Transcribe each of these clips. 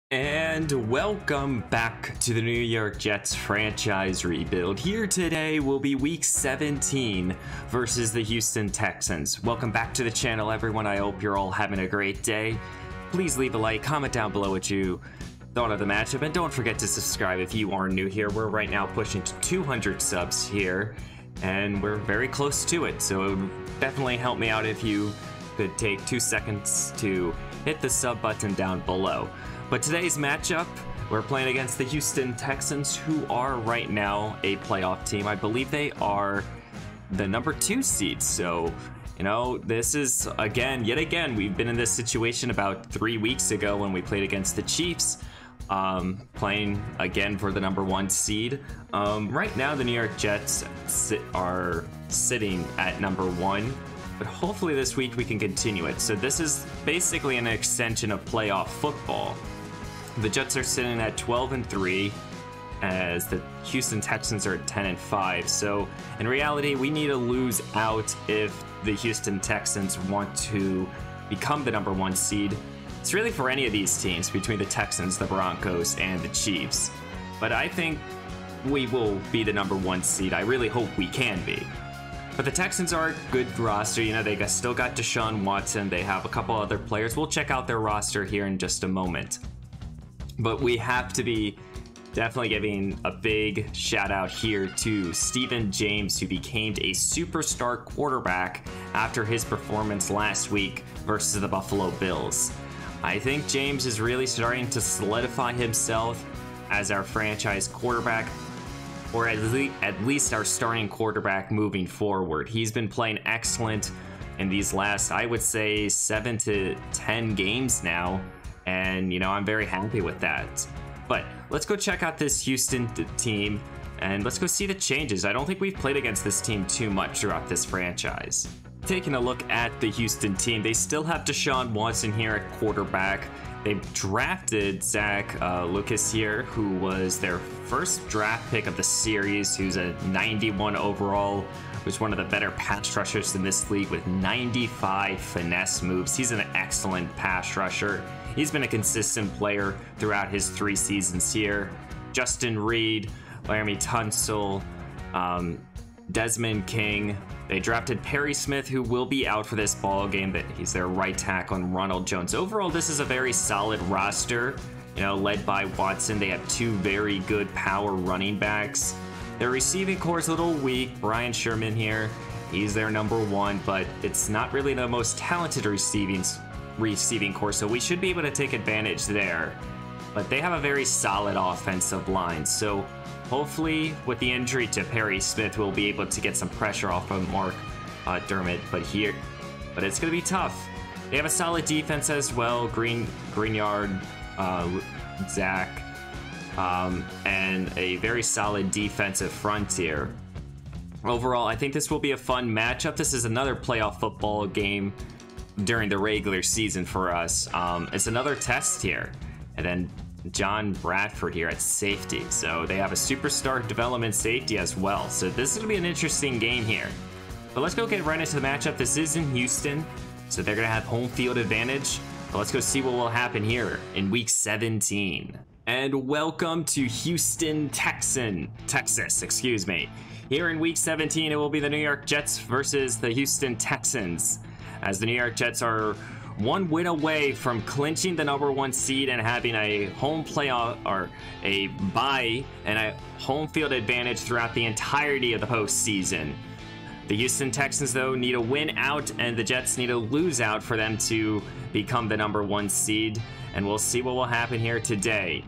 And welcome back to the New York Jets franchise rebuild. Here today will be week 17 versus the Houston Texans. Welcome back to the channel, everyone. I hope you're all having a great day. Please leave a like, comment down below what you thought of the matchup, and don't forget to subscribe if you are new here. We're right now pushing to 200 subs here, and we're very close to it, so it would definitely help me out if you could take 2 seconds to hit the sub button down below. But today's matchup, we're playing against the Houston Texans, who are right now a playoff team. I believe they are the number 2 seed. So, you know, this is, yet again, we've been in this situation about 3 weeks ago when we played against the Chiefs, playing again for the number 1 seed. Right now, the New York Jets are sitting at number 1. But hopefully this week we can continue it. So this is basically an extension of playoff football. The Jets are sitting at 12-3, as the Houston Texans are at 10-5. So in reality, we need to lose out if the Houston Texans want to become the number 1 seed. It's really for any of these teams between the Texans, the Broncos, and the Chiefs. But I think we will be the number 1 seed. I really hope we can be. But the Texans are a good roster. You know, they still got Deshaun Watson. They have a couple other players. We'll check out their roster here in just a moment. But we have to be definitely giving a big shout out here to Steven James, who became a superstar quarterback after his performance last week versus the Buffalo Bills. I think James is really starting to solidify himself as our franchise quarterback, or at least our starting quarterback moving forward. He's been playing excellent in these last, I would say, 7 to 10 games now, and you know, I'm very happy with that. But let's go check out this Houston team, and let's go see the changes. I don't think we've played against this team too much throughout this franchise. Taking a look at the Houston team, they still have Deshaun Watson here at quarterback. They've drafted Zach Lucas here, who was their first draft pick of the series, who's a 91 overall, who's one of the better pass rushers in this league with 95 finesse moves. He's an excellent pass rusher. He's been a consistent player throughout his 3 seasons here. Justin Reed, Larrbearxd Tunsil, Desmond King. They drafted Perry Smith, who will be out for this ball game, but he's their right tackle, and Ronald Jones. Overall, this is a very solid roster, you know, led by Watson. They have 2 very good power running backs. Their receiving core is a little weak. Brian Sherman here, he's their number 1, but it's not really the most talented receiving core, so we should be able to take advantage there. But they have a very solid offensive line, so hopefully, with the injury to Perry Smith, we'll be able to get some pressure off of Mark Dermott. But it's going to be tough. They have a solid defense as well. Greenyard, Zach, and a very solid defensive front here. Overall, I think this will be a fun matchup. This is another playoff football game during the regular season for us. It's another test here. And then John Bradford here at safety. So they have a superstar development safety as well. So this is going to be an interesting game here. But let's go get right into the matchup. This is in Houston, so they're going to have home field advantage. But let's go see what will happen here in week 17. And welcome to Houston, Texas, excuse me. Here in week 17, it will be the New York Jets versus the Houston Texans, as the New York Jets are 1 win away from clinching the number 1 seed and having a home playoff, or a bye and a home field advantage throughout the entirety of the postseason. The Houston Texans, though, need a win out, and the Jets need to lose out for them to become the number 1 seed. And we'll see what will happen here today,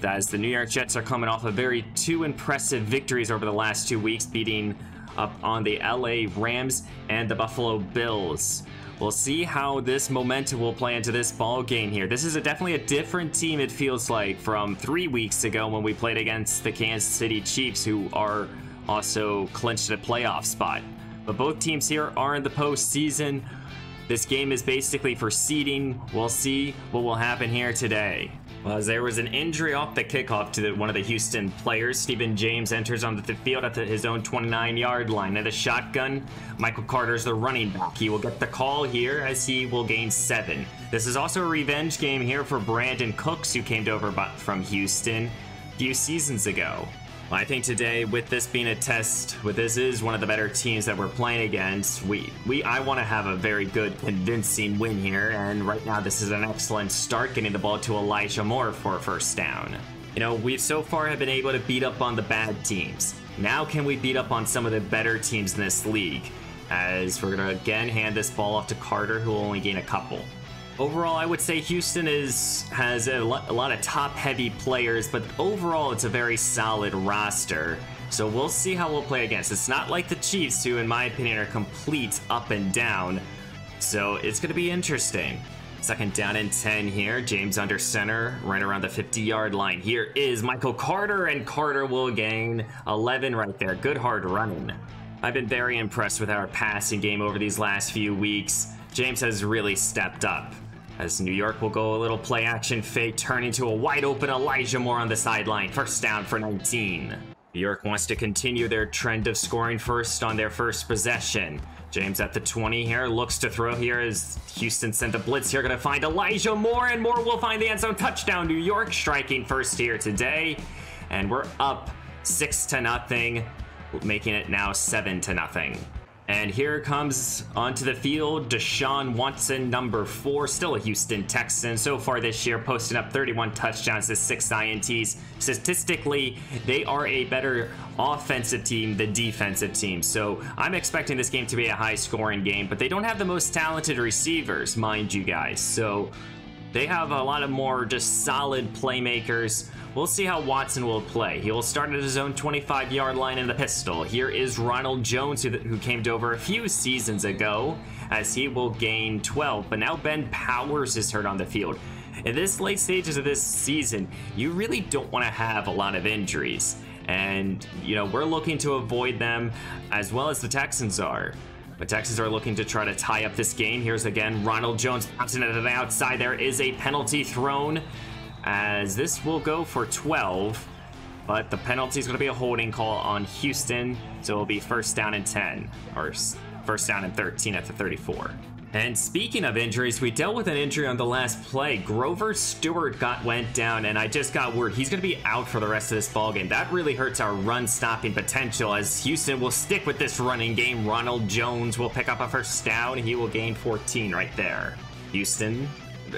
as the New York Jets are coming off of 2 impressive victories over the last 2 weeks, beating up on the LA Rams and the Buffalo Bills. We'll see how this momentum will play into this ball game here. This is definitely a different team, it feels like, from 3 weeks ago when we played against the Kansas City Chiefs, who are also clinched a playoff spot. But both teams here are in the postseason. This game is basically for seeding. We'll see what will happen here today. Well, as there was an injury off the kickoff to one of the Houston players, Stephen James enters onto the field at his own 29-yard line. And a shotgun, Michael Carter's the running back. He will get the call here as he will gain 7. This is also a revenge game here for Brandon Cooks, who came over from Houston a few seasons ago. Well, I think today, with this being a test, this is one of the better teams that we're playing against. I want to have a very good, convincing win here, and right now this is an excellent start, getting the ball to Elijah Moore for a first down. You know, we so far have been able to beat up on the bad teams. Now can we beat up on some of the better teams in this league? As we're going to again hand this ball off to Carter, who will only gain a couple. Overall, I would say Houston has a lot of top-heavy players, but overall it's a very solid roster. So we'll see how we'll play against. It's not like the Chiefs, who in my opinion are complete up and down. So it's going to be interesting. Second down and 10 here. James under center, right around the 50-yard line. Here is Michael Carter, and Carter will gain 11 right there. Good hard running. I've been very impressed with our passing game over these last few weeks. James has really stepped up. As New York will go a little play action fake, turning to a wide open Elijah Moore on the sideline. First down for 19. New York wants to continue their trend of scoring first on their first possession. James at the 20 here, looks to throw here as Houston sent the blitz here, gonna find Elijah Moore, and Moore will find the end zone touchdown. New York striking first here today, and we're up 6-0, making it now 7-0. And here comes onto the field Deshaun Watson, number 4, still a Houston Texan. So far this year, posting up 31 touchdowns to 6 INTs. Statistically, they are a better offensive team than defensive team. So I'm expecting this game to be a high-scoring game, but they don't have the most talented receivers, mind you guys. So they have a lot of more just solid playmakers. We'll see how Watson will play. He will start at his own 25-yard line in the pistol. Here is Ronald Jones, who came over a few seasons ago, as he will gain 12. But now Ben Powers is hurt on the field. In this late stages of this season, you really don't want to have a lot of injuries. And, you know, we're looking to avoid them as well as the Texans are. The Texans are looking to try to tie up this game. Here's again Ronald Jones bouncing it to the outside. There is a penalty thrown, as this will go for 12, but the penalty is going to be a holding call on Houston, so it'll be first down and 10, or first down and 13 at the 34. And speaking of injuries, we dealt with an injury on the last play. Grover Stewart went down, and I just got word he's going to be out for the rest of this ballgame. That really hurts our run-stopping potential, as Houston will stick with this running game. Ronald Jones will pick up a first down. He will gain 14 right there. Houston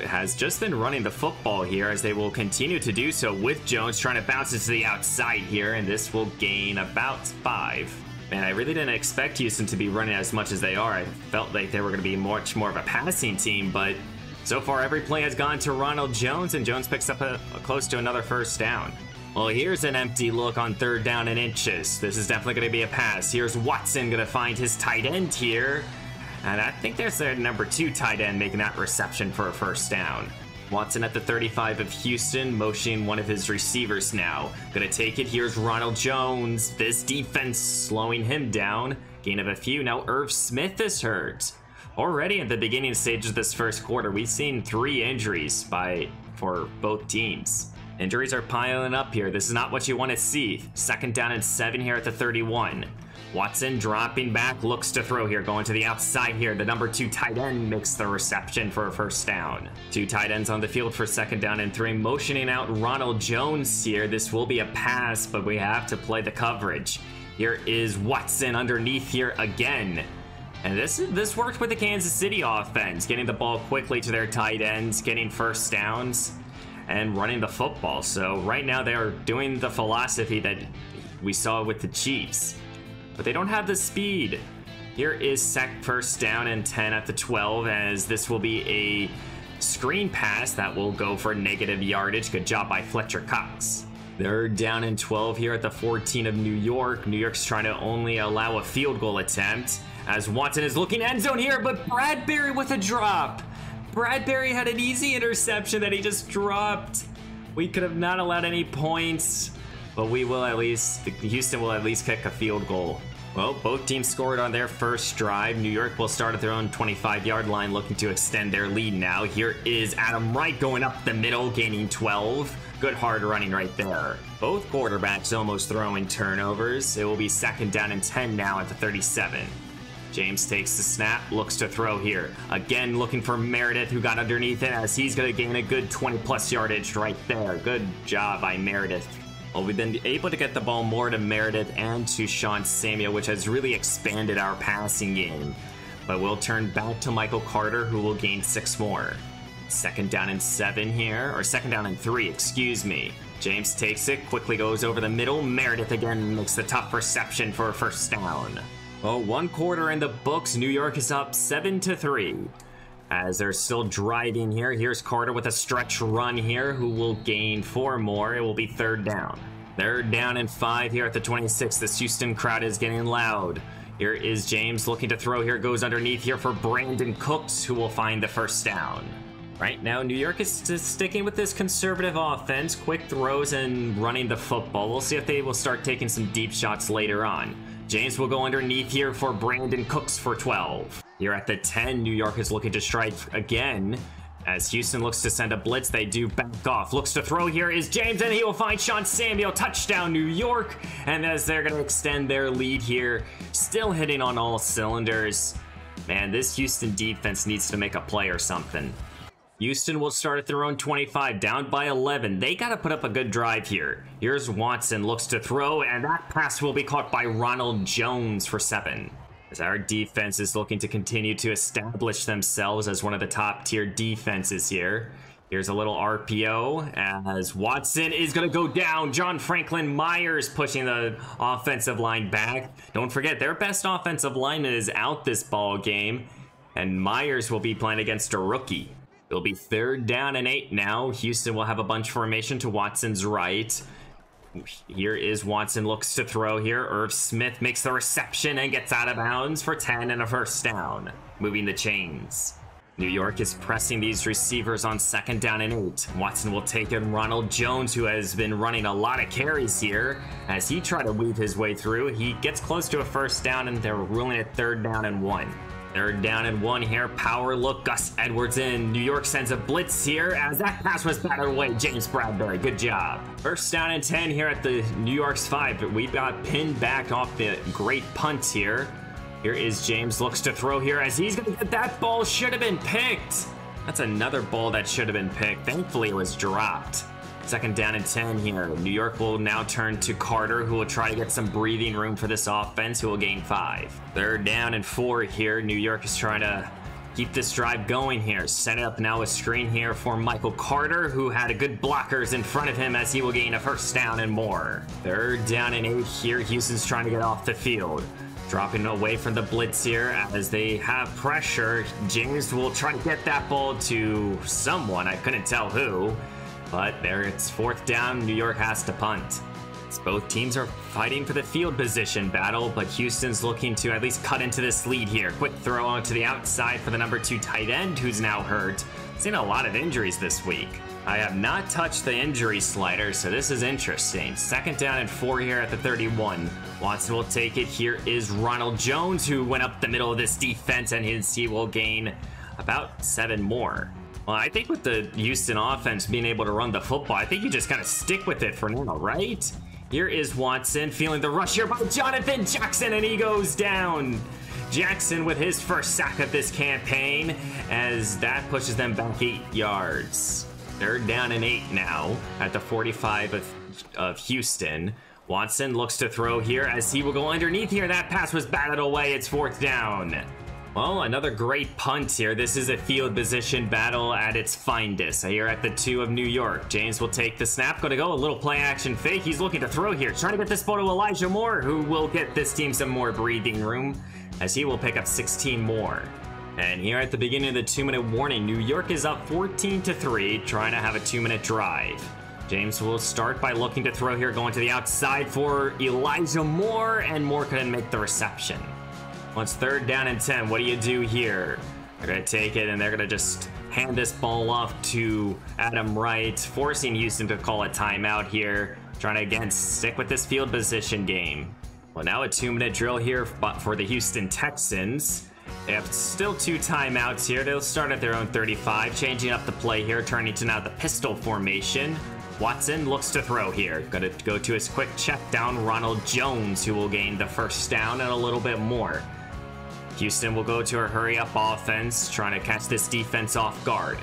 has just been running the football here, as they will continue to do so with Jones trying to bounce it to the outside here, and this will gain about 5. Man, I really didn't expect Houston to be running as much as they are. I felt like they were going to be much more of a passing team, but so far every play has gone to Ronald Jones, and Jones picks up a close to another first down. Well, here's an empty look on 3rd down and inches. This is definitely going to be a pass. Here's Watson going to find his tight end here. And I think there's their number 2 tight end making that reception for a first down. Watson at the 35 of Houston, motioning one of his receivers now. Gonna take it, here's Ronald Jones. This defense slowing him down. Gain of a few, now Irv Smith is hurt. Already at the beginning stage of this first quarter, we've seen 3 injuries for both teams. Injuries are piling up here. This is not what you want to see. 2nd down and 7 here at the 31. Watson dropping back, looks to throw here, going to the outside here. The number 2 tight end makes the reception for a first down. 2 tight ends on the field for 2nd down and 3, motioning out Ronald Jones here. This will be a pass, but we have to play the coverage. Here is Watson underneath here again. And this worked with the Kansas City offense, getting the ball quickly to their tight ends, getting first downs, and running the football. So right now they are doing the philosophy that we saw with the Chiefs, but they don't have the speed. Here is first down and 10 at the 12, as this will be a screen pass that will go for negative yardage. Good job by Fletcher Cox. They're down in 12 here at the 14 of New York. New York's trying to only allow a field goal attempt, as Watson is looking end zone here, but Bradbury with a drop. Bradbury had an easy interception that he just dropped. We could have not allowed any points, but we will at least, Houston will at least kick a field goal. Well, both teams scored on their first drive. New York will start at their own 25-yard line, looking to extend their lead now. Here is Larrbearxd going up the middle, gaining 12. Good hard running right there. Both quarterbacks almost throwing turnovers. It will be 2nd down and 10 now at the 37. James takes the snap, looks to throw here. Again, looking for Meredith, who got underneath it, as he's going to gain a good 20-plus yardage right there. Good job by Meredith. Well, we've been able to get the ball more to Meredith and to Sean Samuel, which has really expanded our passing game. But we'll turn back to Michael Carter, who will gain 6 more. 2nd down and 7 here, or 2nd down and 3, excuse me. James takes it, quickly goes over the middle. Meredith again makes the tough reception for a 1st down. Well, 1 quarter in the books. New York is up 7-3. As they're still driving here, here's Carter with a stretch run here, who will gain 4 more. It will be 3rd down. 3rd down and 5 here at the 26. This Houston crowd is getting loud. Here is James looking to throw here, goes underneath here for Brandon Cooks, who will find the 1st down. Right now, New York is just sticking with this conservative offense, quick throws and running the football. We'll see if they will start taking some deep shots later on. James will go underneath here for Brandon Cooks for 12. Here at the 10, New York is looking to strike again. As Houston looks to send a blitz, they do back off. Looks to throw here is James, and he will find Sean Samuel. Touchdown, New York. And as they're going to extend their lead here, still hitting on all cylinders. Man, this Houston defense needs to make a play or something. Houston will start at their own 25, down by 11. They got to put up a good drive here. Here's Watson, looks to throw, and that pass will be caught by Ronald Jones for 7. As our defense is looking to continue to establish themselves as one of the top-tier defenses here. Here's a little RPO as Watson is going to go down. John Franklin Myers pushing the offensive line back. Don't forget, their best offensive lineman is out this ball game, and Myers will be playing against a rookie. It'll be 3rd down and 8 now. Houston will have a bunch formation to Watson's right. Here is Watson, looks to throw here. Irv Smith makes the reception and gets out of bounds for 10 and a 1st down. Moving the chains. New York is pressing these receivers on 2nd down and 8. Watson will take in Ronald Jones, who has been running a lot of carries here. As he tried to weave his way through, he gets close to a 1st down, and they're ruling it 3rd down and 1. 3rd down and 1 here. Power look. Gus Edwards in. New York sends a blitz here as that pass was batted away. James Bradbury. Good job. 1st down and 10 here at the New York's 5. But we've got pinned back off the great punt here. Here is James. Looks to throw here as he's going to get that ball. Should have been picked. That's another ball that should have been picked. Thankfully, it was dropped. 2nd down and 10 here. New York will now turn to Carter, who will try to get some breathing room for this offense, who will gain 5. 3rd down and 4 here. New York is trying to keep this drive going here. Set up now a screen here for Michael Carter, who had a good blockers in front of him, as he will gain a 1st down and more. 3rd down and 8 here. Houston's trying to get off the field. Dropping away from the blitz here as they have pressure. James will try to get that ball to someone. I couldn't tell who. But there, it's 4th down. New York has to punt. As both teams are fighting for the field position battle, but Houston's looking to at least cut into this lead here. Quick throw onto the outside for the number 2 tight end, who's now hurt. Seen a lot of injuries this week. I have not touched the injury slider, so this is interesting. 2nd down and 4 here at the 31. Watson will take it. Here is Ronald Jones, who went up the middle of this defense, and he will gain about 7 more. Well, I think with the Houston offense being able to run the football, I think you just kind of stick with it for now, right? Here is Watson, feeling the rush here by Jonathan Jackson, and he goes down. Jackson with his 1st sack of this campaign, as that pushes them back 8 yards. 3rd down and 8 now at the 45 of Houston. Watson looks to throw here as he will go underneath here. That pass was batted away. It's 4th down. Well, another great punt here. This is a field position battle at its finest. Here at the 2 of New York. James will take the snap. Going to go a little play action fake. He's looking to throw here. Trying to get this ball to Elijah Moore, who will get this team some more breathing room, as he will pick up 16 more. And here at the beginning of the 2-minute warning, New York is up 14-3, trying to have a 2-minute drive. James will start by looking to throw here, going to the outside for Elijah Moore, and Moore couldn't make the reception. Once 3rd down and 10, what do you do here? They're going to take it, and they're going to just hand this ball off to Larrbearxd, forcing Houston to call a timeout here, trying to, again, stick with this field position game. Well, now a 2-minute drill here for the Houston Texans. They have still 2 timeouts here. They'll start at their own 35, changing up the play here, turning to now the pistol formation. Watson looks to throw here. Gonna go to his quick check down, Ronald Jones, who will gain the first down and a little bit more. Houston will go to a hurry-up offense, trying to catch this defense off guard.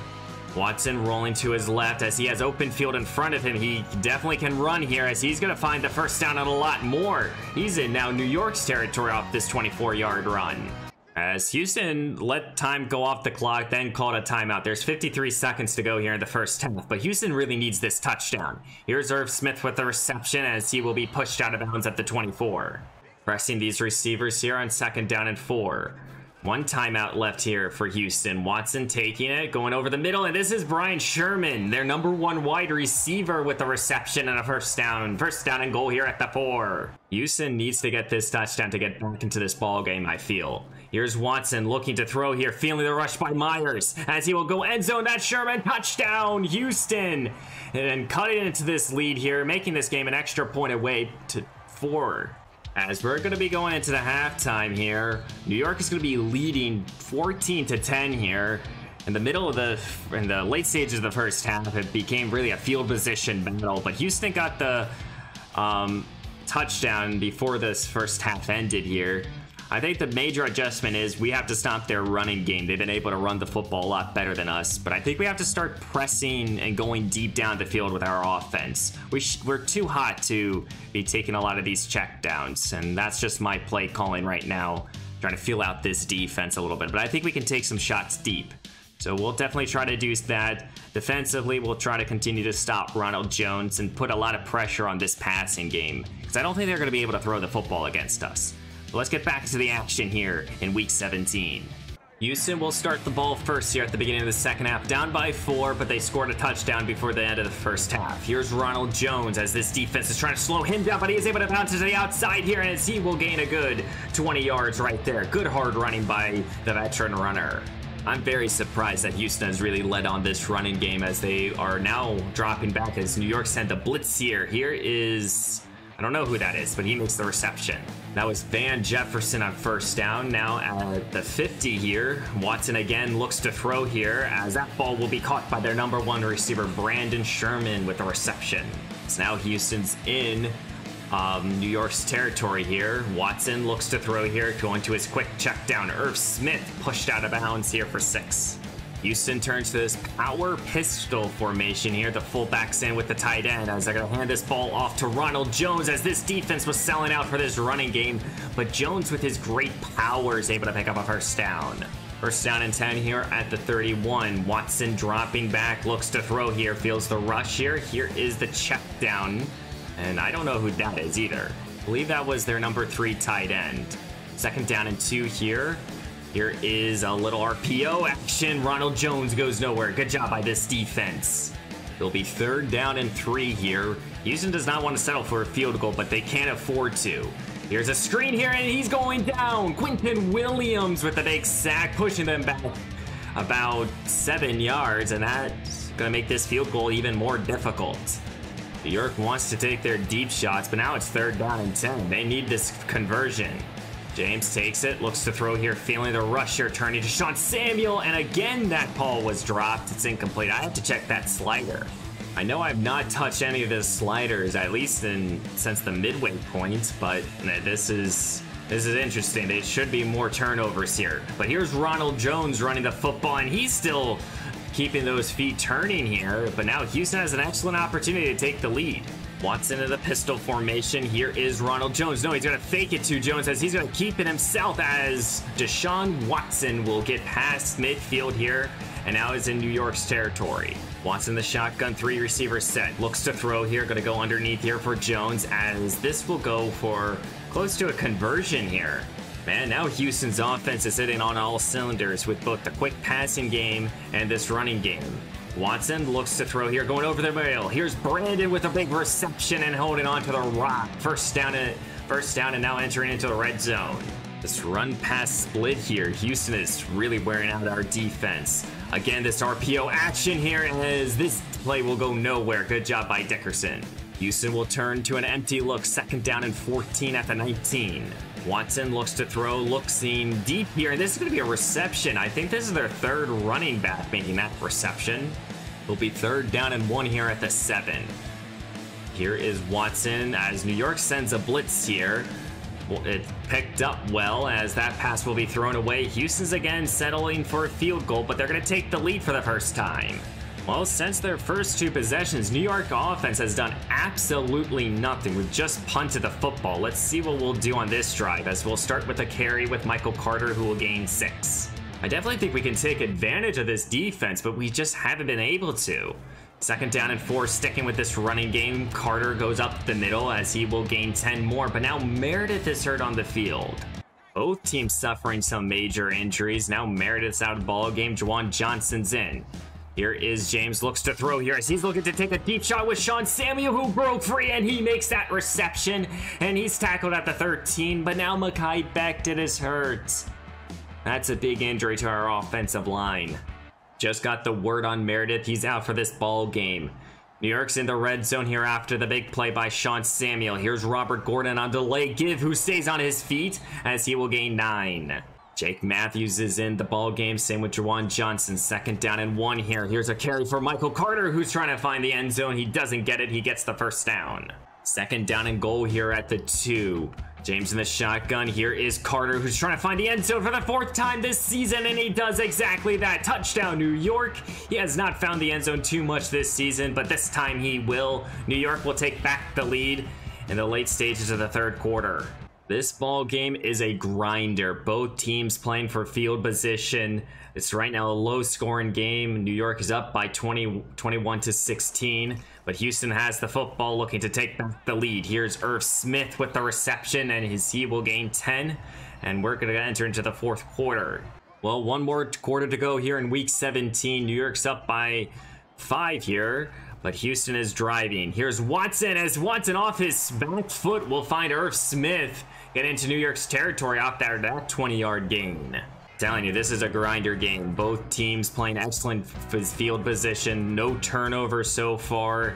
Watson rolling to his left as he has open field in front of him. He definitely can run here as he's gonna find the first down and a lot more. He's in now New York's territory off this 24-yard run. As Houston let time go off the clock, then called a timeout. There's 53 seconds to go here in the first half, but Houston really needs this touchdown. Here's Irv Smith with the reception as he will be pushed out of bounds at the 24. Pressing these receivers here on 2nd down and 4. 1 timeout left here for Houston. Watson taking it, going over the middle, and this is Brian Sherman, their #1 wide receiver, with the reception and a first down. First down and goal here at the 4. Houston needs to get this touchdown to get back into this ball game, I feel. Here's Watson looking to throw here, feeling the rush by Myers as he will go end zone. That's Sherman, touchdown, Houston! And cutting into this lead here, making this game an extra point away to 4. As we're going to be going into the halftime here, New York is going to be leading 14-10 here. In the late stages of the first half, it became really a field position battle, but Houston got the touchdown before this first half ended here. I think the major adjustment is we have to stop their running game. They've been able to run the football a lot better than us, but I think we have to start pressing and going deep down the field with our offense. We're too hot to be taking a lot of these checkdowns, and that's just my play calling right now, trying to feel out this defense a little bit, but I think we can take some shots deep. So we'll definitely try to do that. Defensively, we'll try to continue to stop Ronald Jones and put a lot of pressure on this passing game, because I don't think they're going to be able to throw the football against us. Let's get back to the action here in week 17. Houston will start the ball first here at the beginning of the second half, down by 4, but they scored a touchdown before the end of the first half. Here's Ronald Jones as this defense is trying to slow him down, but he is able to bounce to the outside here, and he will gain a good 20 yards right there. Good hard running by the veteran runner. I'm very surprised that Houston has really led on this running game as they are now dropping back as New York sent a blitz here. Here is... I don't know who that is, but he makes the reception. That was Van Jefferson on first down. Now at the 50 here, Watson again looks to throw here as that ball will be caught by their #1 receiver, Brandon Sherman, with the reception. So now Houston's in New York's territory here. Watson looks to throw here, going to his quick check down. Irv Smith pushed out of bounds here for 6. Houston turns to this power pistol formation here. The fullbacks in with the tight end as they're going to hand this ball off to Ronald Jones as this defense was selling out for this running game. But Jones, with his great power, is able to pick up a first down. First down and 10 here at the 31. Watson dropping back, looks to throw here, feels the rush here. Here is the check down. And I don't know who that is either. I believe that was their #3 tight end. 2nd down and 2 here. Here is a little RPO action. Ronald Jones goes nowhere. Good job by this defense. It'll be 3rd down and 3 here. Houston does not want to settle for a field goal, but they can't afford to. Here's a screen here, and he's going down. Quinton Williams with a big sack, pushing them back about 7 yards, and that's going to make this field goal even more difficult. New York wants to take their deep shots, but now it's 3rd down and 10. They need this conversion. James takes it, looks to throw here, feeling the rush here, turning to Sean Samuel, and again that ball was dropped. It's incomplete. I have to check that slider. I know I've not touched any of the sliders, at least since the midway point, but this is interesting. There should be more turnovers here. But here's Ronald Jones running the football, and he's still keeping those feet turning here, but now Houston has an excellent opportunity to take the lead. Watson in the pistol formation. Here is Ronald Jones. No, he's going to fake it to Jones as he's going to keep it himself as Deshaun Watson will get past midfield here and now is in New York's territory. Watson the shotgun, 3 receivers set. Looks to throw here. Going to go underneath here for Jones as this will go for close to a conversion here. Man, now Houston's offense is hitting on all cylinders with both the quick passing game and this running game. Watson looks to throw here, going over the middle. Here's Brandon with a big reception and holding on to the rock. First down and now entering into the red zone. This run pass split here. Houston is really wearing out our defense. Again, this RPO action here as this play will go nowhere. Good job by Dickerson. Houston will turn to an empty look, 2nd down and 14 at the 19. Watson looks to throw, looking deep here, and this is going to be a reception. I think this is their 3rd running back making that reception. It'll be 3rd down and 1 here at the 7. Here is Watson as New York sends a blitz here. It picked up well as that pass will be thrown away. Houston's again settling for a field goal, but they're going to take the lead for the first time. Well, since their first 2 possessions, New York offense has done absolutely nothing. We've just punted the football. Let's see what we'll do on this drive, as we'll start with a carry with Michael Carter, who will gain 6. I definitely think we can take advantage of this defense, but we just haven't been able to. 2nd down and 4, sticking with this running game. Carter goes up the middle as he will gain 10 more, but now Meredith is hurt on the field. Both teams suffering some major injuries. Now Meredith's out of the ball game. Juwan Johnson's in. Here is James, looks to throw here as he's looking to take a deep shot with Sean Samuel, who broke free, and he makes that reception, and he's tackled at the 13, but now Mekhi Becton is hurt. That's a big injury to our offensive line. Just got the word on Meredith. He's out for this ball game. New York's in the red zone here after the big play by Sean Samuel. Here's Robert Gordon on delay give, who stays on his feet as he will gain 9. Jake Matthews is in the ball game. Same with Juwan Johnson. 2nd down and 1 here. Here's a carry for Michael Carter, who's trying to find the end zone. He doesn't get it. He gets the 1st down. 2nd down and goal here at the 2. James in the shotgun. Here is Carter, who's trying to find the end zone for the 4th time this season, and he does exactly that. Touchdown, New York. He has not found the end zone too much this season, but this time he will. New York will take back the lead in the late stages of the 3rd quarter. This ball game is a grinder. Both teams playing for field position. It's right now a low-scoring game. New York is up by 21 to 16, but Houston has the football, looking to take back the lead. Here's Irv Smith with the reception, and he will gain 10, and we're going to enter into the 4th quarter. Well, 1 more quarter to go here in Week 17. New York's up by 5 here, but Houston is driving. Here's Watson, as Watson off his back foot will find Irv Smith, get into New York's territory off that 20-yard gain. Telling you, this is a grinder game. Both teams playing excellent field position. No turnovers so far,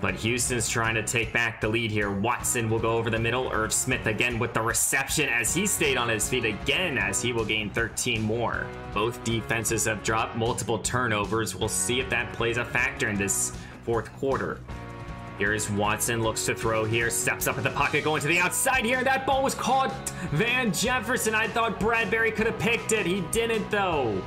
but Houston's trying to take back the lead here. Watson will go over the middle. Irv Smith again with the reception as he stayed on his feet again, as he will gain 13 more. Both defenses have dropped multiple turnovers. We'll see if that plays a factor in this 4th quarter. Here's Watson, looks to throw here, steps up in the pocket, going to the outside here. That ball was caught. Van Jefferson, I thought Bradbury could have picked it. He didn't, though.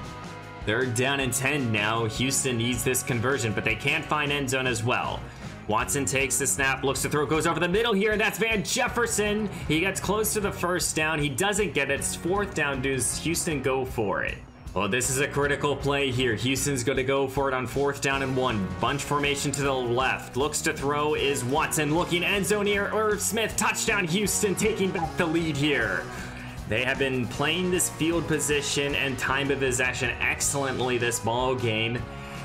3rd down and 10 now. Houston needs this conversion, but they can't find end zone as well. Watson takes the snap, looks to throw, goes over the middle here, and that's Van Jefferson. He gets close to the 1st down. He doesn't get it. It's 4th down. Does Houston go for it? Well, this is a critical play here. Houston's going to go for it on 4th down and 1. Bunch formation to the left. Looks to throw is Watson, looking end zone here. Irv Smith, touchdown Houston, taking back the lead here. They have been playing this field position and time of possession excellently this ball game,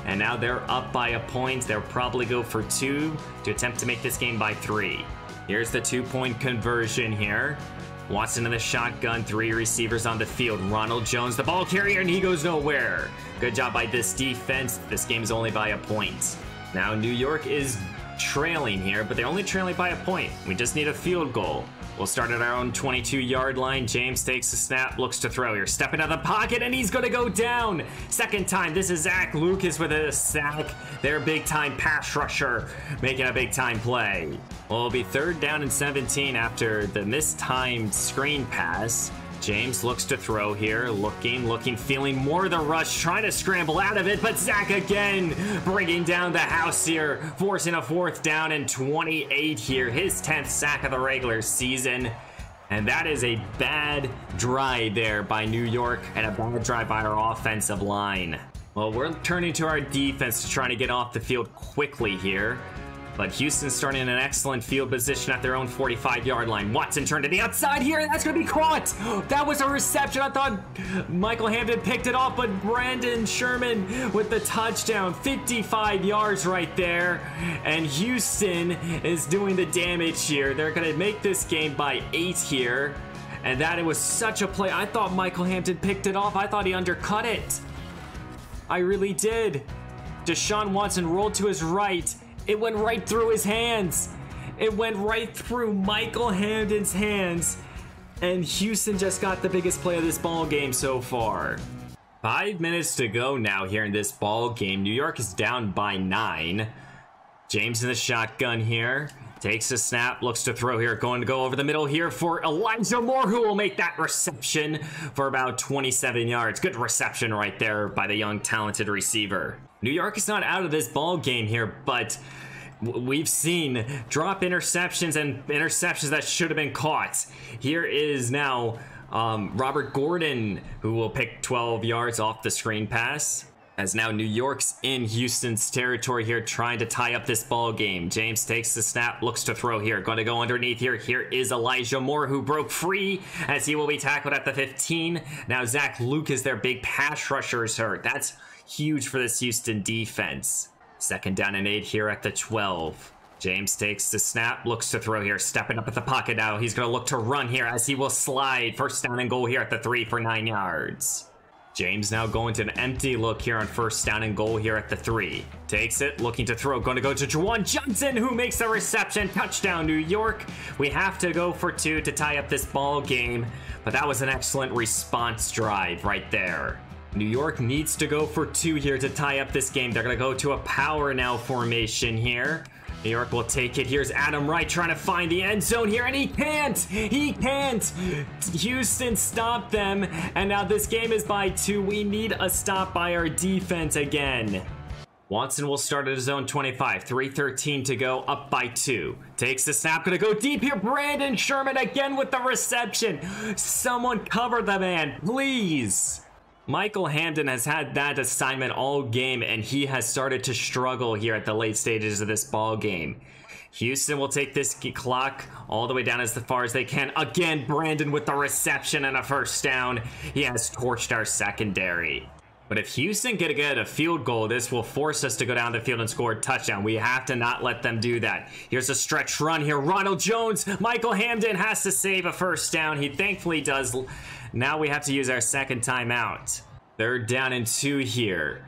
and now they're up by a point. They'll probably go for 2 to attempt to make this game by 3. Here's the 2-point conversion here. Watson in the shotgun, 3 receivers on the field. Ronald Jones, the ball carrier, and he goes nowhere. Good job by this defense. This game is only by a point. Now New York is trailing here, but they're only trailing by a point. We just need a field goal. We'll start at our own 22-yard line. James takes the snap, looks to throw here. Step into the pocket, and he's going to go down. 2nd time, this is Zach Lucas with a sack. Their big-time pass rusher making a big-time play. Well, it'll be 3rd down and 17 after the mistimed screen pass. James looks to throw here, looking, feeling more of the rush, trying to scramble out of it, but Zach again bringing down the house here, forcing a 4th down and 28 here, his 10th sack of the regular season. And that is a bad drive there by New York, and a bad drive by our offensive line. Well, we're turning to our defense to try to get off the field quickly here. But Houston's starting in an excellent field position at their own 45-yard line. Watson turned to the outside here, and that's going to be caught. That was a reception. I thought Michael Hampton picked it off, but Brandon Sherman with the touchdown. 55 yards right there. And Houston is doing the damage here. They're going to make this game by 8 here. And that it was such a play. I thought Michael Hampton picked it off. I thought he undercut it. I really did. Deshaun Watson rolled to his right. It went right through his hands, It went right through Michael Hamden's hands, and Houston just got the biggest play of this ball game so far. 5 minutes to go now here in this ball game. New York is down by 9. James in the shotgun here. Takes a snap, looks to throw here, going to go over the middle here for Elijah Moore, who will make that reception for about 27 yards. Good reception right there by the young, talented receiver. New York is not out of this ball game here, but we've seen drop interceptions and interceptions that should have been caught. Here is now Robert Gordon, who will pick 12 yards off the screen pass. As now New York's in Houston's territory here, trying to tie up this ball game. James takes the snap, looks to throw here, going to go underneath here. Here is Elijah Moore, who broke free as he will be tackled at the 15. Now Zach Lucas, their big pass rusher, is hurt. That's huge for this Houston defense. 2nd down and 8 here at the 12. James takes the snap, looks to throw here, stepping up at the pocket now. He's going to look to run here as he will slide. 1st down and goal here at the 3 for 9 yards. James now going to an empty look here on 1st down and goal here at the 3. Takes it, looking to throw, going to go to Juwan Johnson, who makes a reception. Touchdown, New York. We have to go for 2 to tie up this ball game, but that was an excellent response drive right there. New York needs to go for 2 here to tie up this game. They're going to go to a power now formation here. New York will take it. Here's Adam Wright trying to find the end zone here, and he can't! He can't! Houston stopped them, and now this game is by 2. We need a stop by our defense again. Watson will start at his own 25. 3:13 to go, up by 2. Takes the snap, gonna go deep here. Brandon Sherman again with the reception. Someone cover the man, please. Michael Hamden has had that assignment all game, and he has started to struggle here at the late stages of this ball game. Houston will take this clock all the way down as far as they can. Again, Brandon with the reception and a 1st down. He has torched our secondary. But if Houston can get a field goal, this will force us to go down the field and score a touchdown. We have to not let them do that. Here's a stretch run here. Ronald Jones. Michael Hamden has to save a 1st down. He thankfully does. Now we have to use our 2nd timeout. 3rd down and 2 here.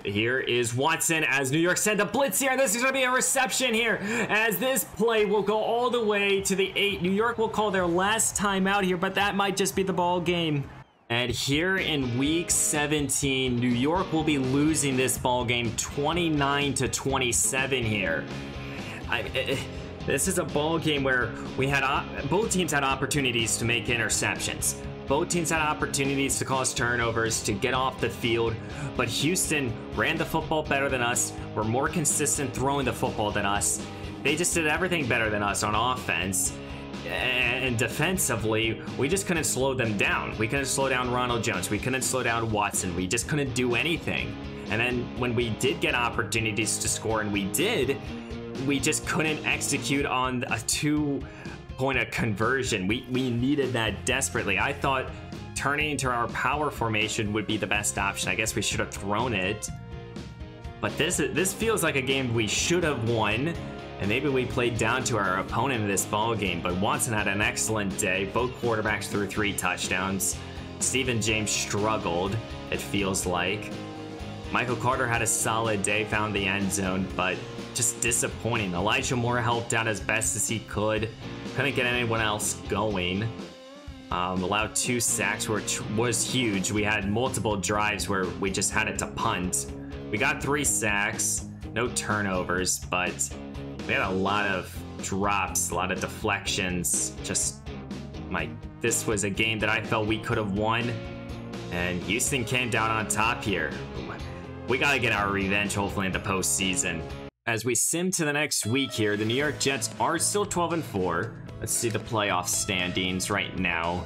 Here is Watson as New York send a blitz here. This is going to be a reception here as this play will go all the way to the 8. New York will call their last timeout here, but that might just be the ball game. And here in week 17, New York will be losing this ball game 29-27 here. This is a ball game where we had both teams had opportunities to make interceptions. Both teams had opportunities to cause turnovers, to get off the field, but Houston ran the football better than us, were more consistent throwing the football than us. They just did everything better than us on offense. And defensively, we just couldn't slow them down. We couldn't slow down Ronald Jones. We couldn't slow down Watson. We just couldn't do anything. And then when we did get opportunities to score, and we did, we just couldn't execute on a 2-point of conversion. We needed that desperately. I thought turning into our power formation would be the best option. I guess we should have thrown it. But this feels like a game we should have won. And maybe we played down to our opponent in this ball game, but Watson had an excellent day. Both quarterbacks threw 3 touchdowns. Stephen James struggled, it feels like. Michael Carter had a solid day, found the end zone, but just disappointing. Elijah Moore helped out as best as he could. Couldn't get anyone else going. Allowed 2 sacks, which was huge. We had multiple drives where we just had it to punt. We got 3 sacks, no turnovers, but we had a lot of drops, a lot of deflections. This was a game that I felt we could have won, and Houston came down on top here. We got to get our revenge, hopefully, in the postseason. As we sim to the next week here, the New York Jets are still 12-4. Let's see the playoff standings right now.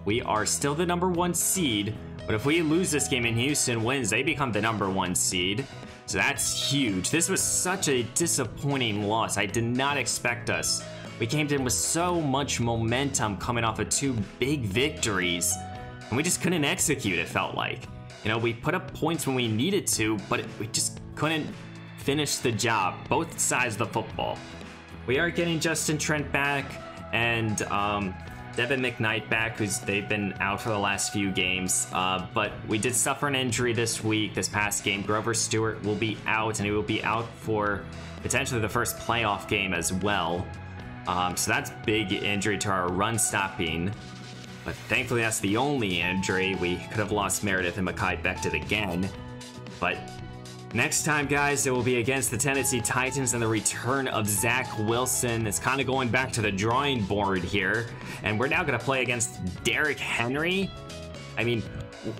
We are still the #1 seed, but if we lose this game and Houston wins, they become the #1 seed. So that's huge. This was such a disappointing loss. I did not expect us. We came in with so much momentum coming off of 2 big victories, and we just couldn't execute, it felt like. You know, we put up points when we needed to, but we just couldn't finish the job, both sides of the football. We are getting Justin Trent back, and Devin McKnight back, they've been out for the last few games. But we did suffer an injury this week, this past game. Grover Stewart will be out, and he will be out for potentially the first playoff game as well. So that's big injury to our run stopping. But thankfully, that's the only injury. We could have lost Meredith and Mekhi Becton again. But next time, guys, it will be against the Tennessee Titans and the return of Zach Wilson. It's kind of going back to the drawing board here. And we're now going to play against Derrick Henry. I mean,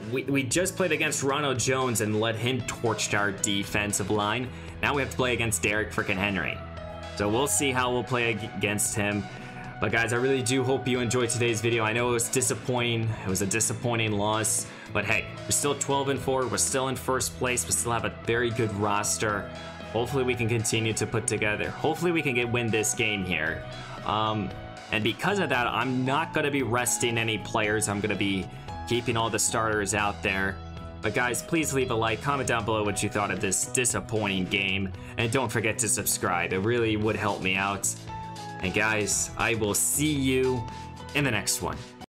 we just played against Ronald Jones and let him torch our defensive line. Now we have to play against Derrick freaking Henry. So we'll see how we'll play against him. But guys, I really do hope you enjoyed today's video. I know it was disappointing. It was a disappointing loss. But hey, we're still 12-4. We're still in first place. We still have a very good roster. Hopefully we can continue to put together. Hopefully we can win this game here. And because of that, I'm not going to be resting any players. I'm going to be keeping all the starters out there. But guys, please leave a like, comment down below what you thought of this disappointing game. And don't forget to subscribe. It really would help me out. And guys, I will see you in the next one.